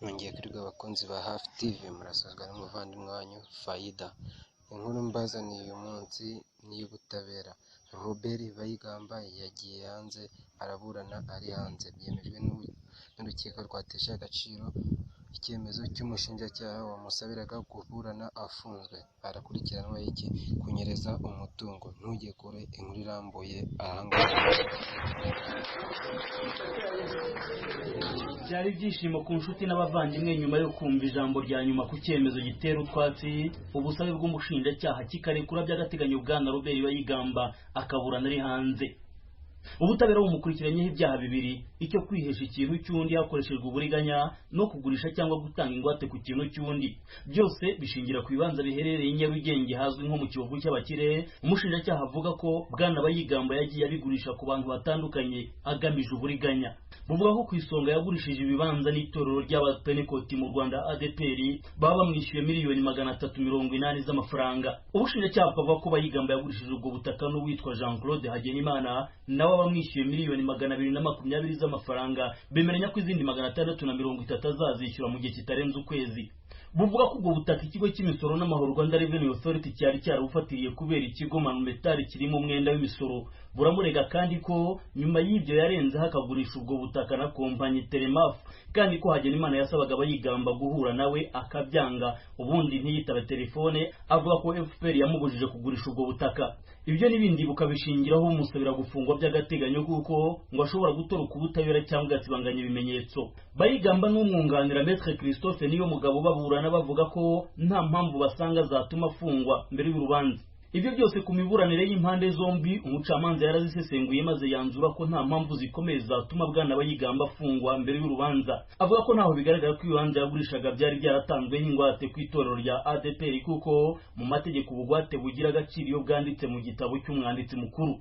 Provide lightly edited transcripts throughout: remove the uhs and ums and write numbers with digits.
Nongeye kuri abakunzi ba Hafi TV, murasazwa n'umuvandimwe wanyu Faida. Inkuru mbazaniye uyu munsi ni iy'ubutabera. Robert Bayigamba yagiye hanze araburana ari hanze, byemejwe n'urukiko rwatesha agaciro icyemezo cy'umushinjacyaha wamusabiraga kuburana afunzwe. Arakurikiranweho iki? Kunyereza umutungo. Ntujye kure, inkuru irambuye ahangaha. Byari ibyishimo ku nshuti n'abavandimwe nyuma yo kumva ijambo rya nyuma ku cyemezo gitera utwatsi ubusabe bw'umushinjacyaha kikarekura by'agateganyo bwana Robert Bayigamba akaburana ari hanze. Ubutabera bumukurikiranyeho ibyaha bibiri, icyo kwihesha ikintu cy'undi hakoreshejwe uburiganya no kugurisha cyangwa gutanga ingwate ku kintu cy'undi. Byose bishingira ku bibanza biherereye i Nyarugenge hazwi nko mu Kiyovu cy'abakire. Umushinjacyaha avuga ko bwana Bayigamba yagiye abigurisha ku bantu batandukanye agamije uburiganya. Buvuga ko ku isonga yagurishije ibibanza n'itorero ry'abapenekoti mu Rwanda ADPR baba bamwishyuye miliyoni 380 z'amafaranga. Ubushinjacyaha buvuga ko Bayigamba yagurishije ubwo butaka n'uwitwa Jean Claude Hagenimana nawe bamwishyuye miliyoni 220 z'amafaranga, bemeranya ko izindi 630 azazishyura mu gihe kitarenze ukwezi. Buvuga ko ubwo butaka ikigo cy'imisoro n'amahoro Rwanda Revenue Authority cyari cyarabufatiriye kubera ikigo Manumetari kirimo umwenda w'imisoro. Buramurega kandi ko nyuma y'ibyo yarenzeho akagurisha ubwo butaka na kompanyi Telemaf, kandi ko Hagenimana yasabaga Bayigamba guhura nawe akabyanga, ubundi ntiyitabe telefone, avuga ko FPR yamubujije kugurisha ubwo butaka. Ibyo n'ibindi bukabishingiraho umusabira gufungwa by'agateganyo kuko ngo ashobora gutoroka ubutabera cyangwa agasibanganya ibimenyetso. Bayigamba n'umwunganira Maître Christophe niyo mugabo baburana bavuga ko nta mpamvu basanga zatuma afungwa mbere y'urubanza. Ibyo byose ku miburanire y'impande zombi umucamanza yarazisesenguye maze yanzura ko nta mpamvu zikomeye zatuma bwana Bayigamba afungwa mbere y'urubanza. Avuga ko ntaho bigaragara ko ibibanza yagurishaga byari byaratanzwe nk'ingwate ku itorero rya ADPR kuko mu mategeko ubugwate bugira agaciro iyo bwanditse mu gitabo cy'umwanditsi mukuru.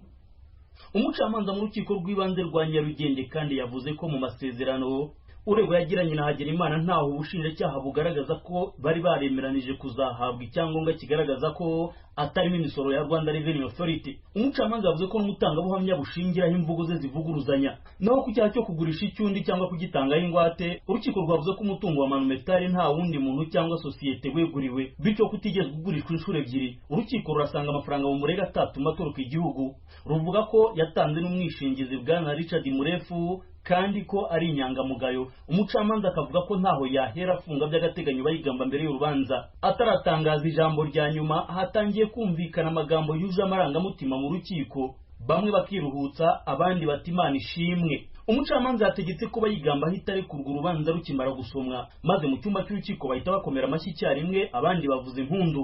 Umucamanza mu rukiko rw'ibanze rwa Nyarugenge kandi yavuze ko mu masezerano uregwa yagiranye na Hagenimana ntaho ubushinjacyaha bugaragaza ko bari baremeranije kuzahabwa icyangombwa kigaragaza ko atarimo imisoro ya Rwanda Revenue Authority. Umucamanza yavuze ko n'umutangabuhamya bushingiraho imvugo ze zivuguruzanya. Naho ku cyaha cyo kugurisha icyundi cyangwa kugitangaho ingwate, urukiko rwavuze ko umutungo wa Manumetari nta wundi muntu cyangwa sosiyete weguriwe, bityo kutigeze kugurishwa inshuro ebyiri. Urukiko rurasanga amafaranga mu murega atatuma atoroka igihugu. Ruvuga ko yatanze n'umwishingizi bwana Richard Murefu kandi ko ari inyangamugayo. Umucamanza akavuga ko ntaho yahera afunga by'agateganyo Bayigamba mbere y'urubanza. Ataratangaza ijambo rya nyuma hatangiye kumvikana amagambo yuje amarangamutima mu rukiko, bamwe bakiruhutsa abandi bati Imana ishimwe. Umucamanza yategetse ko Bayigamba ahita arekurwa urubanza rukimara gusomwa, maze mu cyumba cy'urukiko bahita bakomera amashyi icyarimwe, abandi bavuza impundu.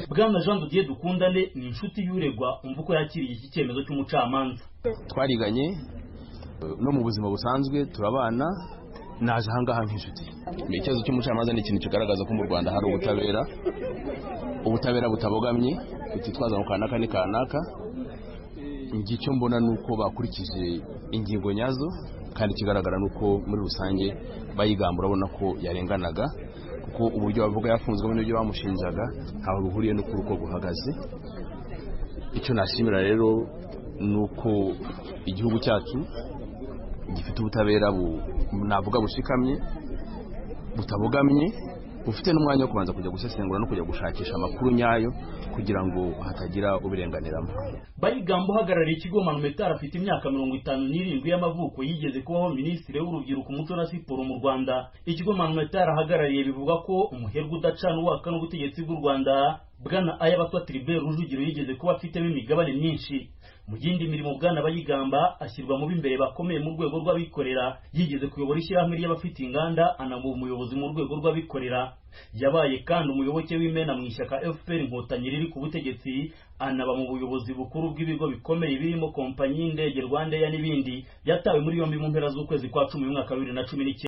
Bwana Jean Didier Dukundane ni inshuti y'uregwa, umva ko yakiriye iki cyemezo cy'umucamanza. Twariganye no mu buzima busanzwe turabana, naje ahangaha nk'inshuti. Icyemezo cy'umucamanza ni ikintu kigaragaza ko mu Rwanda hari ubutabera butabogamye, tutitwaza mu kanaka ni kanaka. Icyo mbona nuko bakurikije ingingo nyazo, kandi kigaragara nuko muri rusange Bayigamba urabona ko yarenganaga, kuko uburyo bavuga yafunzwe n'ibyo bamushinjaga ntaho ruhuriye no kuruko guhagaze. Icyo nashimira rero nuko igihugu cyacu gifite ubutabera navuga bushikamye, butabogamye, bufite n'umwanya wo kubanza kujya gusesengura no kujya gushakisha amakuru nyayo kugira ngo hatagira ubirenganiramo. Bayigamba uhagarariye ikigo Manumetari afite imyaka 57 y'amavuko, yigeze kubaho minisitiri w'urubyiruko, umuco na siporo mu Rwanda. Ikigo Manumetari ahagarariye bivuga ko umuherwe udacana uwaka n'ubutegetsi bw'u Rwanda bwana Ayabatwa Tribert Rujugiro yigeze kuba afitemo imigabane myinshi. Mu yindi mirimo bwana Bayigamba ashyirwa mu b'imbere bakomeye mu rwego rw'abikorera, yigeze kuyobora ishyirahamwe ry'abafite inganda, anaba umuyobozi mu rwego rw'abikorera. Yabaye kandi umuyoboke w'imena mu ishyaka FPR Inkotanyi riri ku butegetsi, anaba mu buyobozi bukuru bw'ibigo bikomeye birimo kompanyi y'indege Rwanda n'ibindi. Yatawe muri yombi mu mpera z'ukwezi kwa 10 mu mwaka wa 2019.